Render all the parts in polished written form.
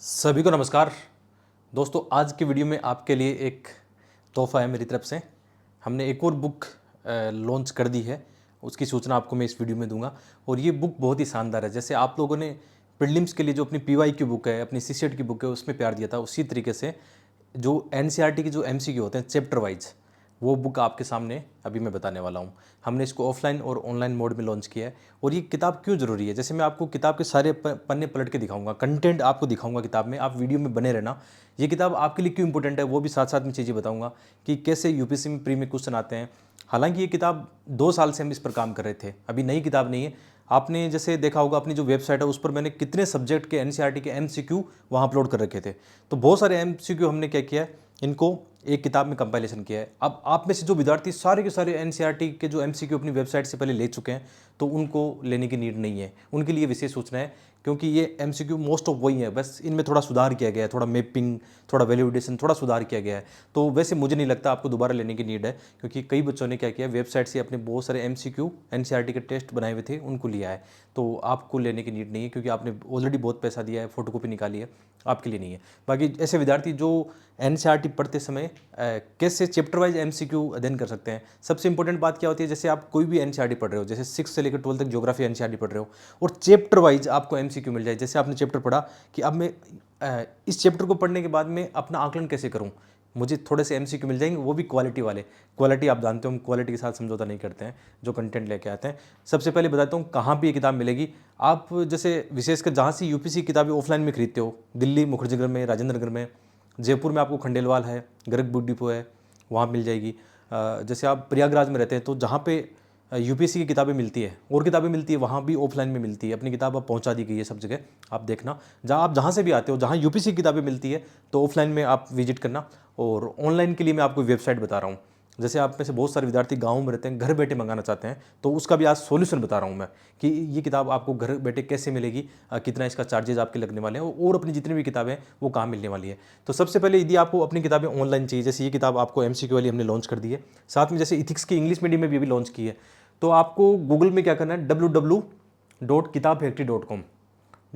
सभी को नमस्कार दोस्तों। आज की वीडियो में आपके लिए एक तोहफा है मेरी तरफ से। हमने एक और बुक लॉन्च कर दी है, उसकी सूचना आपको मैं इस वीडियो में दूंगा। और ये बुक बहुत ही शानदार है। जैसे आप लोगों ने प्रीलिम्स के लिए जो अपनी पीवाई की बुक है, अपनी सीसेट की बुक है, उसमें प्यार दिया था, उसी तरीके से जो एनसीईआरटी की जो एमसीक्यू होते हैं चैप्टर वाइज, वो बुक आपके सामने अभी मैं बताने वाला हूँ। हमने इसको ऑफलाइन और ऑनलाइन मोड में लॉन्च किया है। और ये किताब क्यों ज़रूरी है, जैसे मैं आपको किताब के सारे पन्ने पलट के दिखाऊंगा, कंटेंट आपको दिखाऊंगा किताब में, आप वीडियो में बने रहना। ये किताब आपके लिए क्यों इंपॉर्टेंट है वो भी साथ साथ में चीज़ें बताऊंगा कि कैसे यूपीएससी में प्री में क्वेश्चन आते हैं। हालांकि ये किताब 2 साल से हम इस पर काम कर रहे थे, अभी नई किताब नहीं है। आपने जैसे देखा होगा अपनी जो वेबसाइट है उस पर मैंने कितने सब्जेक्ट के एनसीईआरटी के एमसीक्यू वहाँ अपलोड कर रखे थे। तो बहुत सारे एमसीक्यू हमने क्या किया है, इनको एक किताब में कंपाइलेशन किया है। अब आप में से जो विद्यार्थी सारे के सारे एनसीईआरटी के जो एमसीक्यू अपनी वेबसाइट से पहले ले चुके हैं, तो उनको लेने की नीड नहीं है, उनके लिए विशेष सूचना है। क्योंकि ये एमसीक्यू मोस्ट ऑफ वही है, बस इनमें थोड़ा सुधार किया गया है, थोड़ा मैपिंग, थोड़ा वैल्यूडेशन, थोड़ा सुधार किया गया है। तो वैसे मुझे नहीं लगता आपको दोबारा लेने की नीड है, क्योंकि कई बच्चों ने क्या किया, वेबसाइट से अपने बहुत सारे एमसीक्यू एनसीईआरटी के टेस्ट बनाए हुए थे, उनको लिया है। तो आपको लेने की नीड नहीं है, क्योंकि आपने ऑलरेडी बहुत पैसा दिया है, फोटोकॉपी निकाली है, आपके लिए नहीं है। बाकी ऐसे विद्यार्थी जो एनसीईआरटी पढ़ते समय कैसे चैप्टर वाइज एमसीक्यू अध्ययन कर सकते हैं। सबसे इंपॉर्टेंट बात क्या होती है, जैसे आप कोई भी एनसीईआरटी पढ़ रहे हो, जैसे 6 से लेकर 12 तक ज्योग्राफी एनसीईआरटी पढ़ रहे हो, और चैप्टर वाइज आपको एमसीक्यू मिल जाए। जैसे आपने चैप्टर पढ़ा कि अब मैं इस चैप्टर को पढ़ने के बाद मैं अपना आकलन कैसे करूँ, मुझे थोड़े से एमसीक्यू मिल जाएंगे, वो भी क्वालिटी वाले। क्वालिटी आप जानते हो, हम क्वालिटी के साथ समझौता नहीं करते हैं जो कंटेंट लेके आते हैं। सबसे पहले बताता हूँ कहाँ पे ये किताब मिलेगी। आप जैसे विशेषकर जहाँ से यूपीसी किताबें ऑफलाइन में खरीदते हो, दिल्ली मुखर्जी नगर में, राजेंद्र नगर में, जयपुर में आपको खंडेलवाल है, गर्ग बुक डिपो है, वहाँ मिल जाएगी। जैसे आप प्रयागराज में रहते हैं तो जहाँ पे यूपीएससी की किताबें मिलती है और किताबें मिलती है, वहाँ भी ऑफलाइन में मिलती है। अपनी किताब आप पहुँचा दी गई है सब जगह, आप देखना। जहाँ से भी आते हो, जहाँ यूपीएससी की किताबें मिलती है, तो ऑफलाइन में आप विजिट करना। और ऑनलाइन के लिए मैं आपको वेबसाइट बता रहा हूँ। जैसे आप में से बहुत सारे विद्यार्थी गाँव में रहते हैं, घर बैठे मंगाना चाहते हैं, तो उसका भी आज सॉल्यूशन बता रहा हूँ मैं कि ये किताब आपको घर बैठे कैसे मिलेगी, कितना इसका चार्जेज आपके लगने वाले हैं, और अपनी जितनी भी किताबें वो कहाँ मिलने वाली है। तो सबसे पहले यदि आपको अपनी किताबें ऑनलाइन चाहिए, जैसे ये किताब आपको एमसीक्यू वाली हमने लॉन्च कर दी है, साथ में जैसे इथिक्स की इंग्लिश मीडियम में भी अभी लॉन्च की है। तो आपको गूगल में क्या करना है, www.kitabfactory.com,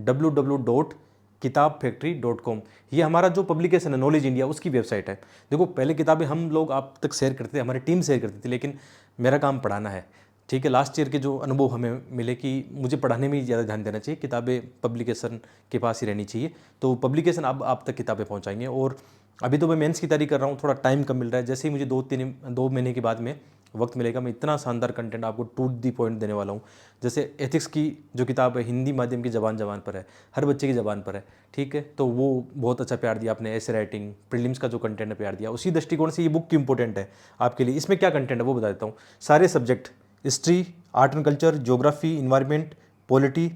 www.kitabfactory.com, ये हमारा जो पब्लिकेशन है नॉलेज इंडिया, उसकी वेबसाइट है। देखो पहले किताबें हम लोग आप तक शेयर करते थे, हमारी टीम शेयर करती थी, लेकिन मेरा काम पढ़ाना है। ठीक है, लास्ट ईयर के जो अनुभव हमें मिले कि मुझे पढ़ाने में ही ज़्यादा ध्यान देना चाहिए, किताबें पब्लिकेशन के पास ही रहनी चाहिए। तो पब्लिकेशन अब आप तक किताबें पहुंचाएंगे। और अभी तो मैं मेंस की तैयारी कर रहा हूँ, थोड़ा टाइम कम मिल रहा है। जैसे ही मुझे 2 महीने के बाद में वक्त मिलेगा, मैं इतना शानदार कंटेंट आपको टू दी पॉइंट देने वाला हूँ। जैसे एथिक्स की जो किताब है, हिंदी माध्यम की ज़बान पर है, हर बच्चे की ज़बान पर है। ठीक है, तो वो बहुत अच्छा प्यार दिया आपने। ऐसे राइटिंग, प्रीलिम्स का जो कंटेंट है प्यार दिया, उसी दृष्टिकोण से ये बुक की इंपॉर्टेंट है आपके लिए। इसमें क्या कंटेंट है वो बता देता हूँ। सारे subject, history, art and culture, geography, environment, polity,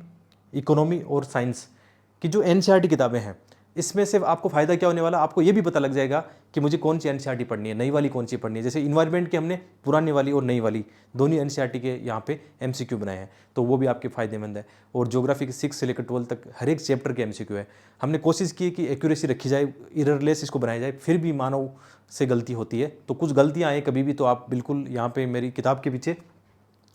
economy और साइंस की जो एनसीईआरटी किताबें हैं, इसमें से आपको फ़ायदा क्या होने वाला, आपको ये भी पता लग जाएगा कि मुझे कौन सी एनसीईआरटी पढ़नी है, नई वाली कौन सी पढ़नी है। जैसे इन्वायरमेंट की हमने पुरानी वाली और नई वाली दोनों एनसीईआरटी के यहाँ पे एमसीक्यू बनाए हैं, तो वो भी आपके फ़ायदेमंद है। और ज्योग्राफी के 6 से लेकर 12 तक हर एक चैप्टर के एमसीक्यू है। हमने कोशिश की कि एक्यूरेसी रखी जाए, इररलेस इसको बनाया जाए। फिर भी मानव से गलती होती है, तो कुछ गलतियाँ आए कभी भी, तो आप बिल्कुल यहाँ पे मेरी किताब के पीछे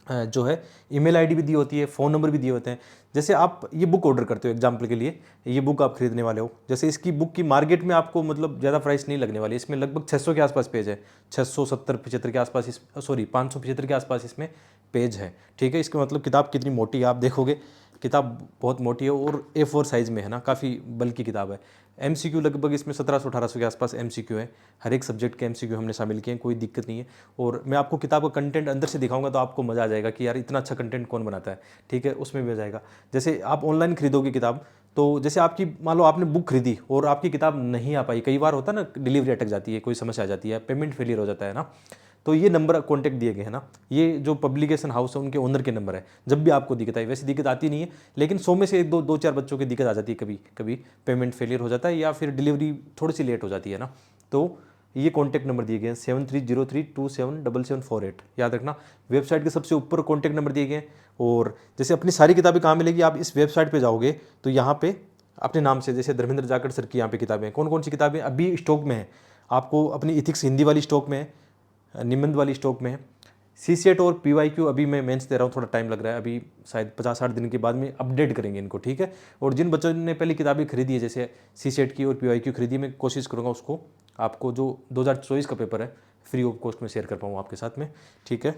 जो है ईमेल आईडी भी दी होती है, फ़ोन नंबर भी दिए होते हैं। जैसे आप ये बुक ऑर्डर करते हो, एग्जाम्पल के लिए ये बुक आप खरीदने वाले हो, जैसे इसकी बुक की मार्केट में आपको मतलब ज़्यादा प्राइस नहीं लगने वाली। इसमें लगभग 600 के आसपास पेज है, 670-75 के आसपास, इस 575 के आसपास इसमें पेज है। ठीक है, इसका मतलब किताब कितनी मोटी है आप देखोगे, किताब बहुत मोटी है और A4 साइज़ में है ना, काफ़ी बल्कि किताब है। एमसीक्यू लगभग इसमें 1700-1800 के आसपास एमसीक्यू है। हर एक सब्जेक्ट के एमसीक्यू हमने शामिल किए हैं, कोई दिक्कत नहीं है। और मैं आपको किताब का कंटेंट अंदर से दिखाऊंगा तो आपको मज़ा आ जाएगा कि यार इतना अच्छा कंटेंट कौन बनाता है। ठीक है, उसमें भी आ जाएगा। जैसे आप ऑनलाइन खरीदोगे किताब, तो जैसे आपकी मान लो आपने बुक खरीदी और आपकी किताब नहीं आ पाई, कई बार होता है ना, डिलीवरी अटक जाती है, कोई समस्या आ जाती है, पेमेंट फेलियर हो जाता है ना, तो ये नंबर कॉन्टैक्ट दिए गए हैं ना, ये जो पब्लिकेशन हाउस है उनके ओनर के नंबर है। जब भी आपको दिक्कत आई, वैसे दिक्कत आती नहीं है, लेकिन 100 में से एक दो 4 बच्चों की दिक्कत आ जाती है, कभी कभी पेमेंट फेलियर हो जाता है या फिर डिलीवरी थोड़ी सी लेट हो जाती है ना, तो ये कॉन्टैक्ट नंबर दिए गए हैं 7303277748, याद रखना। वेबसाइट के सबसे ऊपर कॉन्टैक्ट नंबर दिए गए हैं। और जैसे अपनी सारी किताबें कहाँ मिलेगी, आप इस वेबसाइट पे जाओगे तो यहाँ पे अपने नाम से, जैसे धर्मेंद्र जाखड़ सर की यहाँ पे किताबें हैं। कौन कौन सी किताबें अभी स्टॉक में है, आपको अपनी इथिक्स हिंदी वाली स्टॉक में है, निबंध वाली स्टॉक में है, CCET और PYQ अभी मैं मेंस दे रहा हूँ, थोड़ा टाइम लग रहा है, अभी शायद 50-60 दिन के बाद में अपडेट करेंगे इनको, ठीक है। और जिन बच्चों ने पहले किताबें खरीदी है, जैसे CCET की और PYQ खरीदी, मैं कोशिश करूँगा उसको आपको जो 2024 का पेपर है फ्री ऑफ कॉस्ट में शेयर कर पाऊँ आपके साथ में, ठीक है।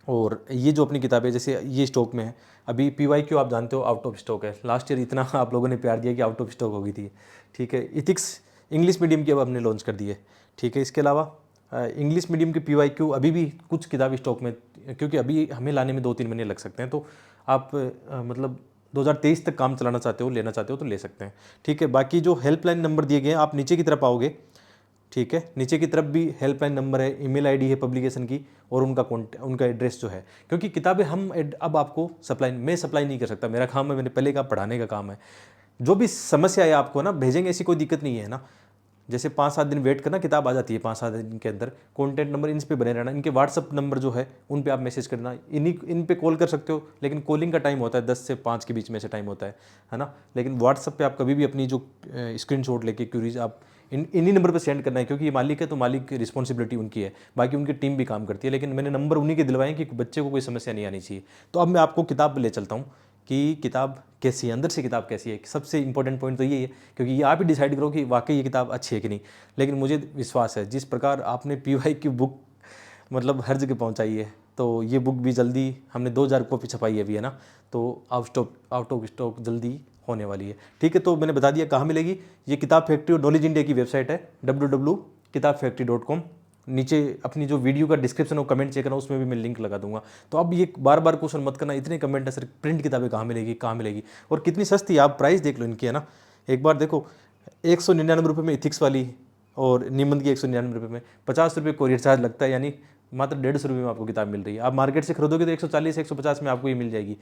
और ये जो अपनी किताबें जैसे ये स्टॉक में है, अभी PYQ आप जानते हो आउट ऑफ स्टॉक है। लास्ट ईयर इतना आप लोगों ने प्यार दिया कि आउट ऑफ स्टॉक हो गई थी, ठीक है। इथिक्स इंग्लिश मीडियम की अब हमने लॉन्च कर दी है, ठीक है। इसके अलावा इंग्लिश मीडियम की PYQ अभी भी कुछ किताबी स्टॉक में, क्योंकि अभी हमें लाने में 2-3 महीने लग सकते हैं, तो आप मतलब 2023 तक काम चलाना चाहते हो, लेना चाहते हो तो ले सकते हैं, ठीक है। बाकी जो हेल्पलाइन नंबर दिए गए हैं आप नीचे की तरफ आओगे, ठीक है। नीचे की तरफ भी हेल्पलाइन नंबर है, ईमेल आईडी है पब्लिकेशन की, और उनका एड्रेस जो है, क्योंकि किताबें हम अब आपको मैं सप्लाई नहीं कर सकता, मेरा काम है, मैंने पहले कहा पढ़ाने का काम है। जो भी समस्या है आपको ना भेजेंगे, ऐसी कोई दिक्कत नहीं है ना। जैसे 5-7 दिन वेट करना, किताब आ जाती है 5-7 दिन के अंदर। कॉन्टैक्ट नंबर इन पे बने रहना, इनके व्हाट्सअप नंबर जो है उन पे आप मैसेज करना, इन पे कॉल कर सकते हो, लेकिन कॉलिंग का टाइम होता है 10 से 5 के बीच में से टाइम होता है ना। लेकिन व्हाट्सअप पे आप कभी भी अपनी जो स्क्रीनशॉट लेके क्यूरीज आप इन्हीं नंबर पे सेंड करना है, क्योंकि ये मालिक है तो मालिक की रिस्पॉन्सिबिलिटी उनकी है, बाकी उनकी टीम भी काम करती है, लेकिन मैंने नंबर उन्हीं के दिलवाए कि बच्चे को कोई समस्या नहीं आनी चाहिए। तो अब मैं आपको किताब ले चलता हूँ कि किताब कैसी है, अंदर से किताब कैसी है। सबसे इंपॉर्टेंट पॉइंट तो ये है, क्योंकि ये आप ही डिसाइड करो कि वाकई ये किताब अच्छी है कि नहीं। लेकिन मुझे विश्वास है जिस प्रकार आपने PY की बुक मतलब हर जगह पहुंचाई है, तो ये बुक भी जल्दी, हमने 2000 कॉपी छपाई है अभी, है ना, तो आउट ऑफ स्टॉक जल्दी होने वाली है, ठीक है। तो मैंने बता दिया कहाँ मिलेगी। ये किताब फैक्ट्री और नॉलेज इंडिया की वेबसाइट है www.kitabfactory.com। नीचे अपनी जो वीडियो का डिस्क्रिप्शन हो, कमेंट चेक करना, उसमें भी मैं लिंक लगा दूंगा। तो अब ये बार बार क्वेश्चन मत करना, इतने कमेंट है सर प्रिंट किताबें कहाँ मिलेगी, कहाँ मिलेगी, और कितनी सस्ती है। आप प्राइस देख लो इनकी, है ना, एक बार देखो। 199 रुपये में इथिक्स वाली, और निबंध की 199 रुपये में, 50 रुपये कोरियर चार्ज लगता है, यानी मात्र 150 रुपये में आपको किताब मिल रही है। आप मार्केट से खरीदोगे तो 140-150 में आपको ये मिल जाएगी।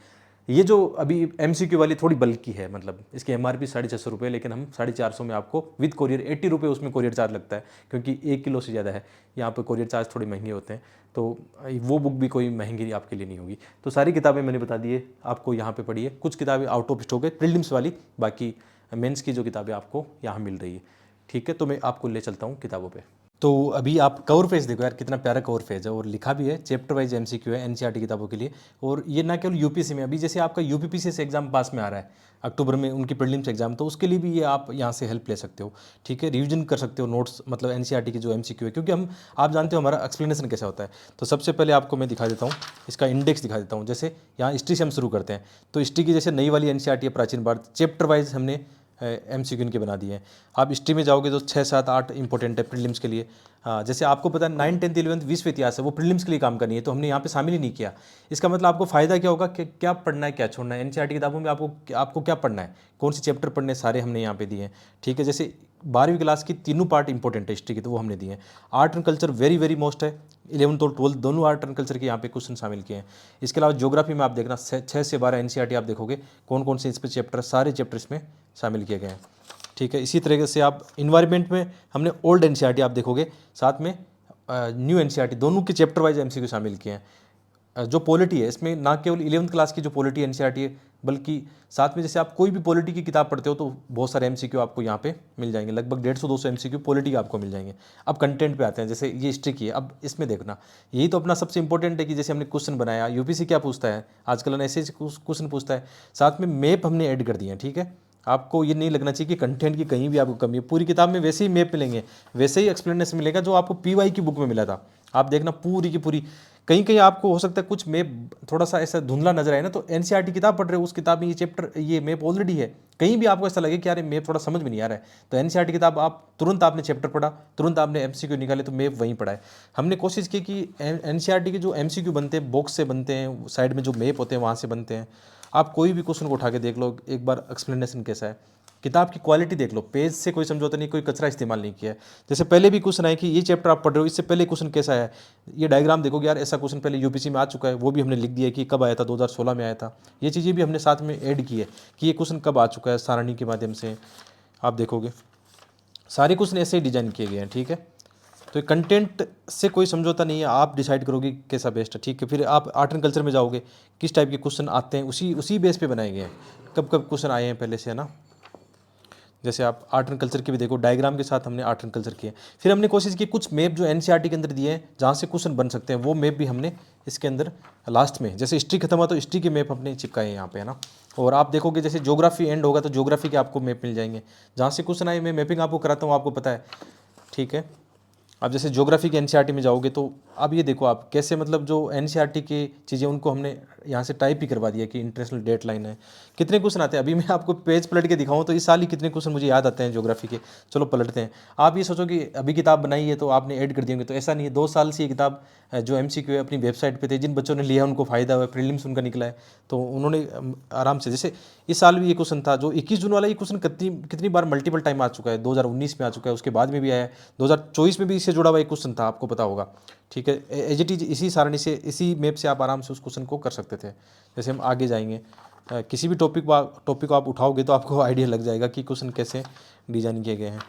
ये जो अभी MCQ वाली थोड़ी बल्कि है, मतलब इसकी MRP 650 रुपये, लेकिन हम 450 में आपको विद कोरियर 80 रुपये उसमें कोरियर चार्ज लगता है, क्योंकि 1 किलो से ज़्यादा है। यहाँ पर कोरियर चार्ज थोड़े महंगे होते हैं, तो वो बुक भी कोई महंगी आपके लिए नहीं होगी। तो सारी किताबें मैंने बता दी है आपको, यहाँ पे पढ़ी है। कुछ किताबें आउट ऑफ स्टॉक है प्रीलिम्स वाली, बाकी मेंस की जो किताबें आपको यहाँ मिल रही है, ठीक है। तो मैं आपको ले चलता हूँ किताबों पे। तो अभी आप कवर पेज देखो यार, कितना प्यारा कवर पेज है, और लिखा भी है चैप्टर वाइज MCQ है NCERT किताबों के लिए। और ये ना केवल UPSC में, अभी जैसे आपका UPPC से एग्जाम पास में आ रहा है अक्टूबर में, उनकी प्रीलिम्स एग्जाम, तो उसके लिए भी ये आप यहाँ से हेल्प ले सकते हो, ठीक है। रिवीजन कर सकते हो नोट्स, मतलब NCERT की जो MCQ है, क्योंकि आप जानते हो हमारा एक्सप्लेनेशन कैसा होता है। तो सबसे पहले आपको मैं दिखा देता हूँ, इसका इंडेक्स दिखा देता हूँ। जैसे यहाँ हिस्ट्री से हम शुरू करते हैं, तो हिस्ट्री की जैसे नई वाली NCERT है प्राचीन भारत, चैप्टर वाइज हमने MCQ इनके बना दिए हैं। आप हिस्ट्री में जाओगे तो 6, 7, 8 इंपॉर्टेंट है प्रीलिम्स के लिए। जैसे आपको पता है 9, 10, 11 विश्व इतिहास है, वो प्रीलिम्स के लिए काम करनी है, तो हमने यहाँ पे शामिल ही नहीं किया। इसका मतलब आपको फ़ायदा क्या होगा कि क्या पढ़ना है, क्या छोड़ना है। NCERT किताबों में आपको क्या पढ़ना है, कौन से चैप्टर पढ़ने, सारे हमने यहाँ पे दिए हैं, ठीक है। जैसे 12वीं क्लास की तीनों पार्ट इंपॉर्टेंट है हिस्ट्री की, तो वो हमने दिए हैं। Art and culture very very most है, 11th और 12th दोनों आर्ट एंड कल्चर के यहाँ पे क्वेश्चन शामिल किए हैं। इसके अलावा ज्योग्राफी में आप देखना 6 से 12 NCERT आप देखोगे कौन कौन से इस पर चैप्टर, सारे चैप्टर इसमें शामिल किए गए हैं, ठीक है। इसी तरीके से आप इन्वायरमेंट में हमने ओल्ड NCERT आप देखोगे, साथ में न्यू NCERT, दोनों के चैप्टर वाइज MCQ शामिल किए हैं। जो पॉलिटी है इसमें ना केवल 11th क्लास की जो पॉलिटी NCERT है, बल्कि साथ में जैसे आप कोई भी पॉलिटी की किताब पढ़ते हो तो बहुत सारे MCQ आपको यहाँ पे मिल जाएंगे, लगभग 150-200 MCQ पॉलिटी के आपको मिल जाएंगे। अब कंटेंट पे आते हैं, जैसे ये हिस्ट्री की है, अब इसमें देखना यही तो अपना सबसे इंपॉर्टेंट है कि जैसे हमने क्वेश्चन बनाया, UPSC क्या पूछता है आजकल, ऐसे क्वेश्चन पूछता है, साथ में मैप हमने ऐड कर दिए हैं, ठीक है। आपको ये नहीं लगना चाहिए कि कंटेंट की कहीं भी आपको कमी है, पूरी किताब में वैसे ही मैप मिलेंगे, वैसे ही एक्सप्लेनेशन मिलेगा जो आपको PY की बुक में मिला था। आप देखना पूरी की पूरी, कहीं कहीं आपको हो सकता है कुछ मैप थोड़ा सा ऐसा धुंधला नजर आए ना, तो NCERT किताब पढ़ रहे हो, उस किताब में ये चैप्टर, ये मैप ऑलरेडी है, कहीं भी आपको ऐसा लगे कि यार मैप थोड़ा समझ में नहीं आ रहा है, तो NCERT किताब आप तुरंत आपने चैप्टर पढ़ा, तुरंत आपने MCQ निकाले, तो मैप वहीं पढ़ा है। हमने कोशिश की कि NCERT के जो MCQ बनते हैं बॉक्स से बनते हैं, साइड में जो मैप होते हैं वहाँ से बनते हैं। आप कोई भी क्वेश्चन को उठा के देख लो एक बार, एक्सप्लेनेशन कैसा है, किताब की क्वालिटी देख लो, पेज से कोई समझौता नहीं, कोई कचरा इस्तेमाल नहीं किया है। जैसे पहले भी क्वेश्चन आए कि ये चैप्टर आप पढ़ रहे हो, इससे पहले क्वेश्चन कैसा है, ये डायग्राम देखोगे यार, ऐसा क्वेश्चन पहले UPSC में आ चुका है, वो भी हमने लिख दिया है कि कब आया था, 2016 में आया था। ये चीज़ें भी हमने साथ में ऐड की है कि ये क्वेश्चन कब आ चुका है, सारणी के माध्यम से आप देखोगे सारे क्वेश्चन ऐसे ही डिजाइन किए गए हैं, ठीक है। तो कंटेंट से कोई समझौता नहीं है, आप डिसाइड करोगे कैसा बेस्ट है, ठीक है। फिर आप आर्ट एंड कल्चर में जाओगे, किस टाइप के क्वेश्चन आते हैं, उसी बेस पे बनाए गए हैं, कब कब क्वेश्चन आए हैं पहले से, है ना। जैसे आप आर्ट एंड कल्चर के भी देखो, डायग्राम के साथ हमने आर्ट एंड कल्चर किया। फिर हमने कोशिश की कुछ मैप जो एनसीईआरटी के अंदर दिए हैं जहाँ से क्वेश्चन बन सकते हैं, वो मैप भी हमने इसके अंदर लास्ट में, जैसे हिस्ट्री खत्म हुआ तो हिस्ट्री के मैप हमने चिपकाए हैं यहाँ पे, है ना। और आप देखोगे जैसे ज्योग्राफी एंड होगा तो ज्योग्राफी के आपको मैप मिल जाएंगे, जहाँ से क्वेश्चन आए मैं मैपिंग आपको कराता हूँ, आपको पता है, ठीक है। अब जैसे ज्योग्राफी के एनसीईआरटी में जाओगे तो अब ये देखो आप कैसे, मतलब जो एनसीईआरटी की चीज़ें उनको हमने यहाँ से टाइप ही करवा दिया कि इंटरनेशनल डेट लाइन है। कितने क्वेश्चन आते हैं, अभी मैं आपको पेज पलट के दिखाऊं तो इस साल ही कितने क्वेश्चन मुझे याद आते हैं ज्योग्राफी के। चलो पलटते हैं। आप ये सोचो कि अभी किताब बनाई है तो आपने ऐड कर दिए होंगे, तो ऐसा नहीं है। 2 साल से ये किताब जो एमसीक्यू है अपनी वेबसाइट पे थे, जिन बच्चों ने लिया उनको फ़ायदा हुआ, प्रीलिम्स उनका निकला है, तो उन्होंने आराम से, जैसे इस साल भी ये क्वेश्चन था जो 21 जून वाला, ये क्वेश्चन कितनी कितनी बार मल्टीपल टाइम आ चुका है, 2019 में आ चुका है, उसके बाद में भी आया है, 2024 में भी इससे जुड़ा हुआ एक क्वेश्चन था, आपको पता होगा, ठीक है। एज इट इज इसी सारणी से, इसी मैप से आप आराम से उस क्वेश्चन को कर सकते थे। जैसे हम आगे जाएंगे, किसी भी टॉपिक को आप उठाओगे तो आपको आइडिया लग जाएगा कि क्वेश्चन कैसे डिजाइन किए गए हैं।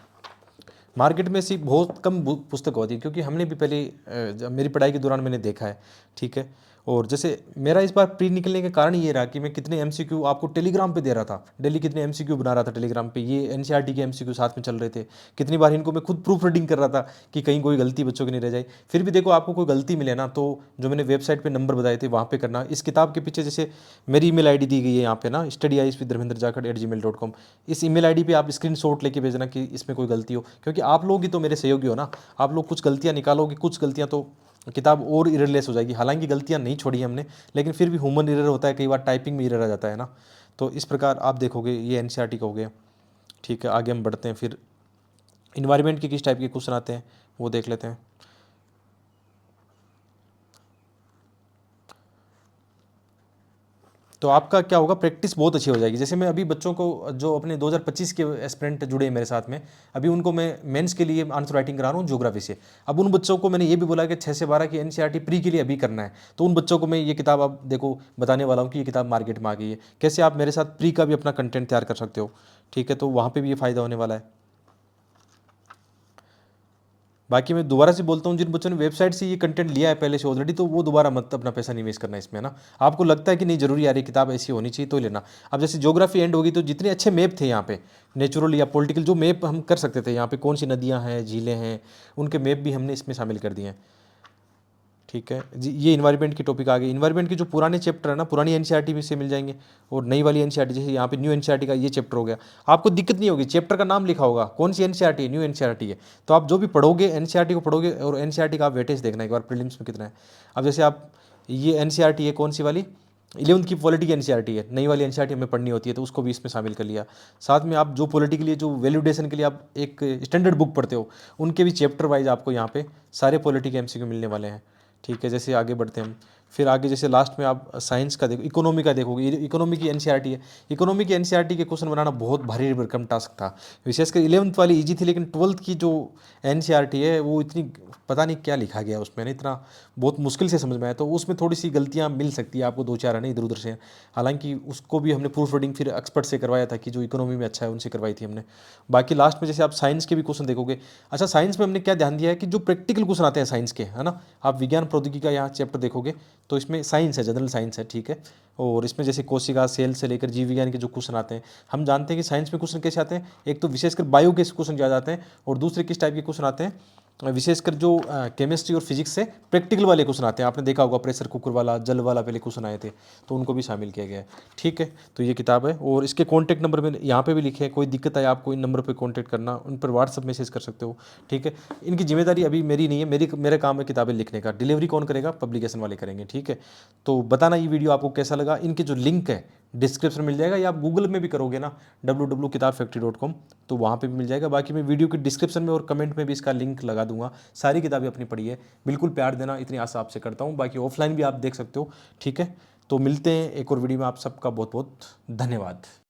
मार्केट में ऐसी बहुत कम पुस्तक होती है, क्योंकि हमने भी पहले मेरी पढ़ाई के दौरान मैंने देखा है, ठीक है। और जैसे मेरा इस बार प्री निकलने का कारण ये रहा कि मैं कितने एमसीक्यू आपको टेलीग्राम पे दे रहा था, डेली कितने एमसीक्यू बना रहा था टेलीग्राम पे, ये एनसीईआरटी के एमसीक्यू साथ में चल रहे थे। कितनी बार इनको मैं खुद प्रूफ रीडिंग कर रहा था कि कहीं कोई गलती बच्चों की नहीं रह जाए। फिर भी देखो आपको कोई गलती मिले ना, तो जो मैंने वेबसाइट पर नंबर बताए थे वहाँ पर करना। इस किताब के पीछे जैसे मेरी ईमेल आईडी दी गई है यहाँ पे ना, studyiswithdharmendrajakhat@gmail.com। इस ईमेल आईडी पे आप स्क्रीनशॉट लेके भेजना कि इसमें कोई गलती हो, क्योंकि आप लोग ही तो मेरे सहयोगी हो ना। आप लोग कुछ गलतियाँ निकालोगे, कुछ गलतियाँ तो किताब और इररलेस हो जाएगी। हालांकि गलतियाँ नहीं छोड़ी हमने, लेकिन फिर भी ह्यूमन एरर होता है, कई बार टाइपिंग में एरर आ जाता है ना। तो इस प्रकार आप देखोगे ये एनसीईआरटी का हो गया, ठीक है। आगे हम बढ़ते हैं, फिर इन्वायरमेंट के किस टाइप के क्वेश्चन आते हैं वो देख लेते हैं। तो आपका क्या होगा, प्रैक्टिस बहुत अच्छी हो जाएगी। जैसे मैं अभी बच्चों को जो अपने 2025 के एस्पिरेंट जुड़े हैं मेरे साथ में, अभी उनको मैं मेंस के लिए आंसर राइटिंग करा रहा हूँ ज्योग्राफी से। अब उन बच्चों को मैंने ये भी बोला कि 6 से 12 की एनसीईआरटी प्री के लिए अभी करना है, तो उन बच्चों को मैं ये किताब अब देखो बताने वाला हूँ कि ये किताब मार्केट में आ गई है, कैसे आप मेरे साथ प्री का भी अपना कंटेंट तैयार कर सकते हो, ठीक है। तो वहाँ पर भी ये फ़ायदा होने वाला है। बाकी मैं दोबारा से बोलता हूँ, जिन बच्चों ने वेबसाइट से ये कंटेंट लिया है पहले से ऑलरेडी, तो वो दोबारा मत अपना पैसा निवेश करना इसमें ना। आपको लगता है कि नहीं जरूरी यार ये किताब ऐसी होनी चाहिए तो लेना। अब जैसे ज्योग्राफी एंड होगी तो जितने अच्छे मैप थे यहाँ पे, नेचुरल या पॉलिटिकल जो मैप हम कर सकते थे यहाँ पे, कौन सी नदियाँ हैं, झीलें हैं, उनके मैप भी हमने इसमें शामिल कर दिए हैं, ठीक है जी। ये इन्वायरमेंट की टॉपिक आ गई। इन्वायरमेंट के जो पुराने चैप्टर है ना, पुरानी एनसीईआरटी में से मिल जाएंगे, और नई वाली एनसीईआरटी, जैसे यहाँ पे न्यू एनसीईआरटी का ये चैप्टर हो गया, आपको दिक्कत नहीं होगी, चैप्टर का नाम लिखा होगा कौन सी एनसीईआरटी है, न्यू एनसीईआरटी है। तो आप जो भी पढ़ोगे एनसीईआरटी को पढ़ोगे, और एनसीईआरटी का आप वेटेज देखना एक बार प्रीलिम्स में कितना है। अब जैसे आप, ये एनसीईआरटी है कौन सी वाली, 11th की पॉलिटी की एनसीईआरटी है, नई वाली एनसीईआरटी हमें पढ़नी होती है, तो उसको भी इसमें शामिल कर लिया। साथ में आप जो पॉलिटी के लिए, जो वैल्यूडेशन के लिए आप एक स्टैंडर्ड बुक पढ़ते हो, उनके भी चैप्टर वाइज आपको यहाँ पे सारे पॉलिटी के एमसीक्यू मिलने वाले हैं, ठीक है। जैसे आगे बढ़ते हैं हम, फिर आगे जैसे लास्ट में आप साइंस का देखो, इकोनॉमी का देखोगे, इकोनॉमी की एनसीईआरटी है। इकोनॉमी की एनसीईआरटी के क्वेश्चन बनाना बहुत भारी भरकम टास्क था, विशेषकर 11th वाली इजी थी, लेकिन 12th की जो एनसीईआरटी है वो इतनी, पता नहीं क्या लिखा गया उसमें ना, इतना बहुत मुश्किल से समझ में आया, तो उसमें थोड़ी सी गलतियाँ मिल सकती है आपको, 2-4 आने इधर उधर से। हालांकि उसको भी हमने प्रूफ रीडिंग फिर एक्सपर्ट से करवाया था, कि जो इकोनॉमी में अच्छा है उनसे करवाई थी हमने। बाकी लास्ट में जैसे आप साइंस के भी क्वेश्चन देखोगे, अच्छा साइंस में हमने क्या ध्यान दिया है कि जो प्रैक्टिकल क्वेश्चन आते हैं साइंस के, है ना, आप विज्ञान प्रौद्योगिकी का यहाँ चैप्टर देखोगे तो इसमें साइंस है, जनरल साइंस है, ठीक है। और इसमें जैसे कोशिका, सेल से लेकर जीव विज्ञान के जो क्वेश्चन आते हैं, हम जानते हैं कि साइंस में क्वेश्चन कैसे आते हैं, एक तो विशेषकर बायो के क्वेश्चन ज़्यादा आते हैं, और दूसरे किस टाइप के क्वेश्चन आते हैं, विशेषकर जो केमिस्ट्री और फिजिक्स से प्रैक्टिकल वाले क्वेश्चन आते हैं। आपने देखा होगा प्रेशर कुकर वाला, जल वाला पहले क्वेश्चन आए थे, तो उनको भी शामिल किया गया है, ठीक है। तो ये किताब है, और इसके कॉन्टैक्ट नंबर में यहाँ पे भी लिखे हैं, कोई दिक्कत आए आपको इन नंबर पे कॉन्टैक्ट करना, उन पर व्हाट्सअप मैसेज कर सकते हो, ठीक है। इनकी जिम्मेदारी अभी मेरी नहीं है, मेरा काम है किताबें लिखने का, डिलीवरी कौन करेगा, पब्लिकेशन वाले करेंगे, ठीक है। तो बताना ये वीडियो आपको कैसा लगा। इनके जो लिंक है डिस्क्रिप्शन मिल जाएगा, या आप गूगल में भी करोगे ना www.kitabfactory.com, तो वहाँ पे भी मिल जाएगा। बाकी मैं वीडियो की डिस्क्रिप्शन में और कमेंट में भी इसका लिंक लगा दूंगा। सारी किताबें अपनी पढ़ी है, बिल्कुल प्यार देना, इतनी आशा आपसे करता हूँ। बाकी ऑफलाइन भी आप देख सकते हो, ठीक है। तो मिलते हैं एक और वीडियो में, आप सबका बहुत बहुत धन्यवाद।